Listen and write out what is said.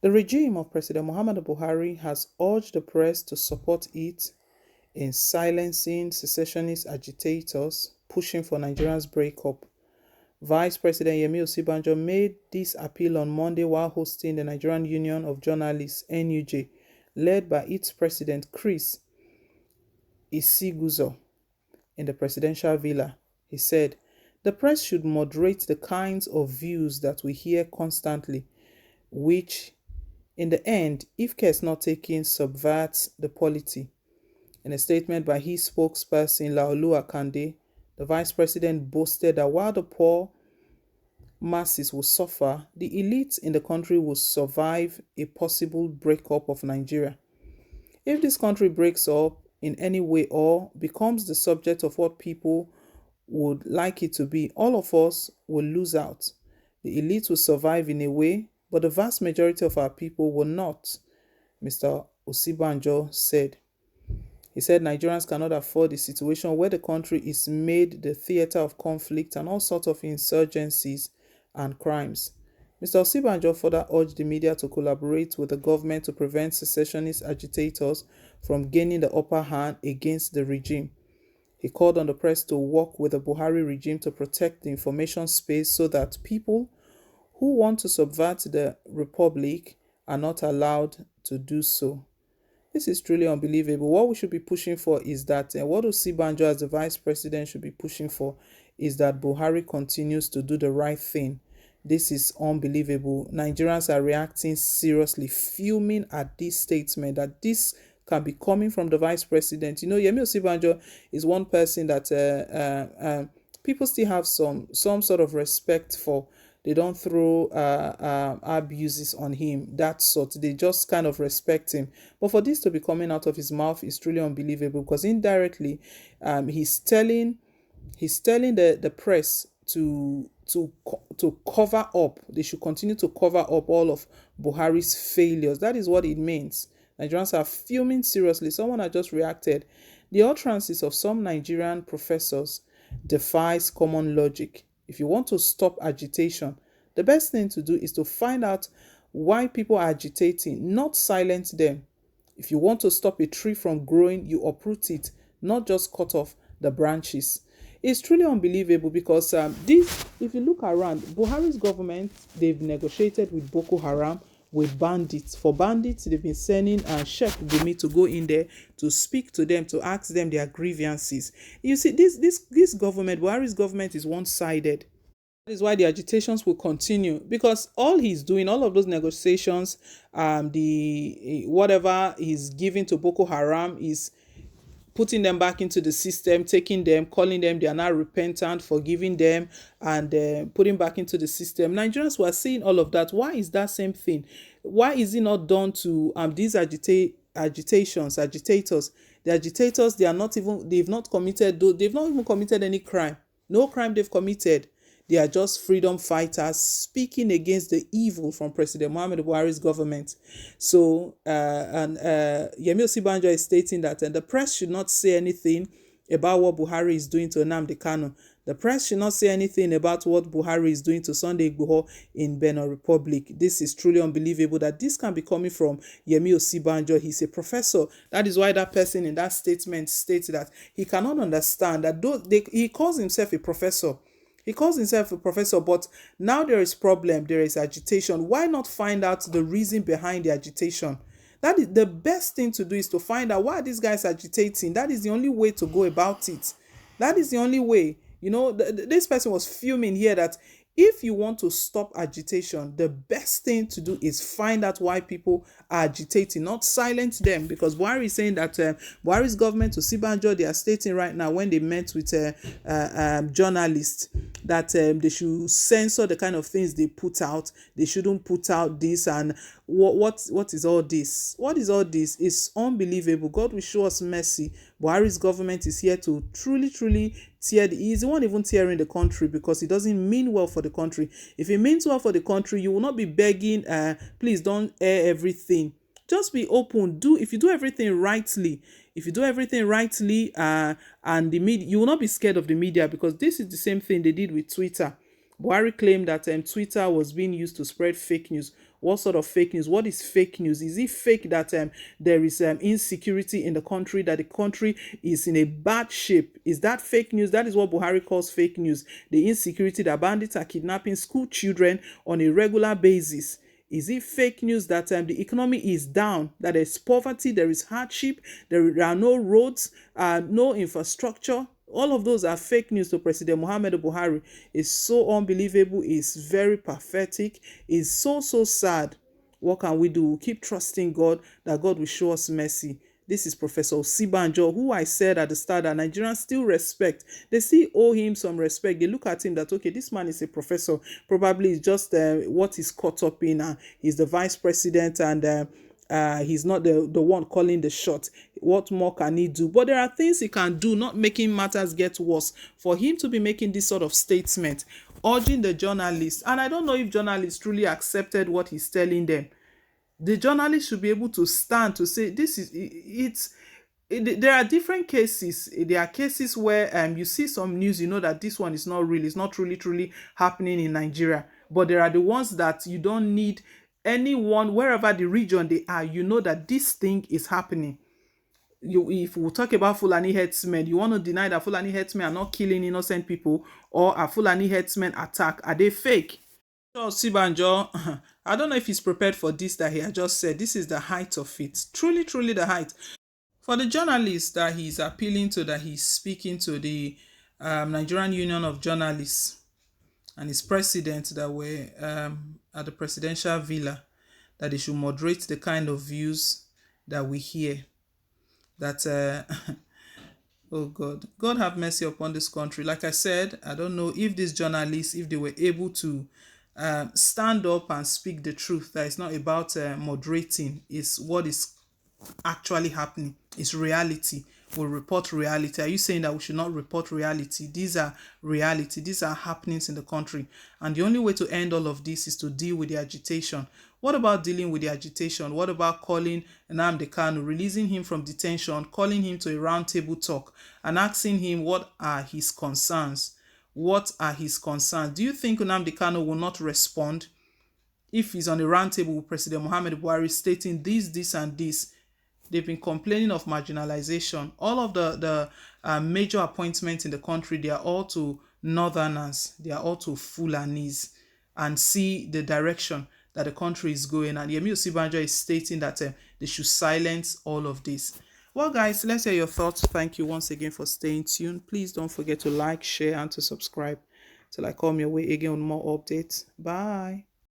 The regime of President Muhammadu Buhari has urged the press to support it in silencing secessionist agitators pushing for Nigeria's breakup. Vice President Yemi Osibanjo made this appeal on Monday while hosting the Nigerian Union of Journalists (NUJ), led by its president Chris Isiguzo, in the presidential villa. He said, "The press should moderate the kinds of views that we hear constantly, which, in the end, if care is not taken, subverts the polity." In a statement by his spokesperson Laolu Akande, the vice president boasted that while the poor masses will suffer, the elites in the country will survive a possible breakup of Nigeria. If this country breaks up in any way or becomes the subject of what people would like it to be, all of us will lose out. The elites will survive in a way, but the vast majority of our people will not, Mr. Osibanjo said. He said Nigerians cannot afford a situation where the country is made the theater of conflict and all sorts of insurgencies and crimes. Mr. Osibanjo further urged the media to collaborate with the government to prevent secessionist agitators from gaining the upper hand against the regime. He called on the press to work with the Buhari regime to protect the information space so that people who want to subvert the republic are not allowed to do so. This is truly unbelievable. What we should be pushing for is that, what Osibanjo as the vice president should be pushing for is that Buhari continues to do the right thing. This is unbelievable. Nigerians are reacting seriously, fuming at this statement that this can be coming from the vice president. You know, Yemi Osibanjo is one person that people still have some sort of respect for. They don't throw abuses on him, that sort. They just kind of respect him. But for this to be coming out of his mouth is truly unbelievable, because indirectly, he's telling the press to cover up. They should continue to cover up all of Buhari's failures. That is what it means. Nigerians are fuming seriously. Someone had just reacted. The utterances of some Nigerian professors defies common logic. If you want to stop agitation, the best thing to do is to find out why people are agitating, not silence them. If you want to stop a tree from growing, you uproot it, not just cut off the branches. It's truly unbelievable, because if you look around, Buhari's government, they've negotiated with Boko Haram, with bandits. For bandits, they've been sending Sheikh Gumi to go in there to speak to them, to ask them their grievances. You see, this government, Buhari's government, is one-sided. That is why the agitations will continue, because all he's doing, all of those negotiations, the whatever he's giving to Boko Haram is putting them back into the system, taking them, calling them, they are now repentant, forgiving them, and putting back into the system. Nigerians were seeing all of that. Why is that same thing? Why is it not done to these agitators? The agitators, they've not even committed any crime. No crime they've committed. They are just freedom fighters speaking against the evil from President Muhammadu Buhari's government. So, Yemi Osibanjo is stating that the press should not say anything about what Buhari is doing to Nnamdi Kanu. The press should not say anything about what Buhari is doing to Sunday Igboho in Benin Republic. This is truly unbelievable that this can be coming from Yemi Osibanjo. He's a professor. That is why that person in that statement states that he cannot understand that he calls himself a professor. He calls himself a professor, but now there is problem, there is agitation. Why not find out the reason behind the agitation? That is the best thing to do, is to find out why these guys agitating. That is the only way to go about it. That is the only way. You know, this person was fuming here that if you want to stop agitation, the best thing to do is find out why people are agitating, not silence them. Because Buhari is saying that Buhari's government, Osibanjo, they are stating right now when they met with journalists that they should censor the kind of things they put out. They shouldn't put out this. And what is all this? What is all this? It's unbelievable. God will show us mercy. Buhari's government is here to truly tear he's the one even tearing the country, because it doesn't mean well for the country. If it means well for the country, you will not be begging, please don't air everything. Just be open. If you do everything rightly, and the media, you will not be scared of the media, because this is the same thing they did with Twitter. Buhari claimed that Twitter was being used to spread fake news. What sort of fake news? What is fake news? Is it fake that there is insecurity in the country, that the country is in a bad shape? Is that fake news? That is what Buhari calls fake news. The insecurity that bandits are kidnapping school children on a regular basis. Is it fake news that the economy is down, that there is poverty, there is hardship, there are no roads, no infrastructure? All of those are fake news to President Muhammadu Buhari. It's so unbelievable. It's very pathetic. It's so, so sad. What can we do? We'll keep trusting God that God will show us mercy. This is Professor Osibanjo, who I said at the start that Nigerians still respect. They still owe him some respect. They look at him that, okay, this man is a professor. Probably it's just what he's caught up in. He's the vice president and he's not the one calling the shot. What more can he do? But there are things he can do, not making matters get worse. For him to be making this sort of statement, urging the journalists, and I don't know if journalists truly accepted what he's telling them. The journalist should be able to stand to say this is there are different cases. There are cases where you see some news, you know that this one is not real, it's not truly happening in Nigeria. But there are the ones that you don't need anyone, wherever the region they are, you know that this thing is happening. If we talk about Fulani herdsmen, you want to deny that Fulani herdsmen are not killing innocent people, or are Fulani herdsmen attack? Are they fake? So Osibanjo, I don't know if he's prepared for this that he had just said. This is the height of it. Truly the height. For the journalists that he's appealing to, that he's speaking to, the Nigerian Union of Journalists and his president that were at the presidential villa, that they should moderate the kind of views that we hear. That oh God have mercy upon this country. Like I said, I don't know if these journalists, if they were able to stand up and speak the truth, that it's not about moderating, it's what is actually happening. It's reality. We'll report reality. Are you saying that we should not report reality? These are reality. These are happenings in the country. And the only way to end all of this is to deal with the agitation. What about dealing with the agitation? What about calling Nnamdi Kanu, releasing him from detention, calling him to a roundtable talk and asking him what are his concerns? What are his concerns? Do you think Nnamdi Kanu will not respond if he's on a roundtable with President Muhammadu Buhari stating this, and this? They've been complaining of marginalization. All of the major appointments in the country, they are all to northerners. They are all to Fulanis, and see the direction that the country is going. And Yemi Osibanjo is stating that they should silence all of this. Well, guys, let's hear your thoughts. Thank you once again for staying tuned. Please don't forget to like, share, and to subscribe till I come your way again with more updates. Bye.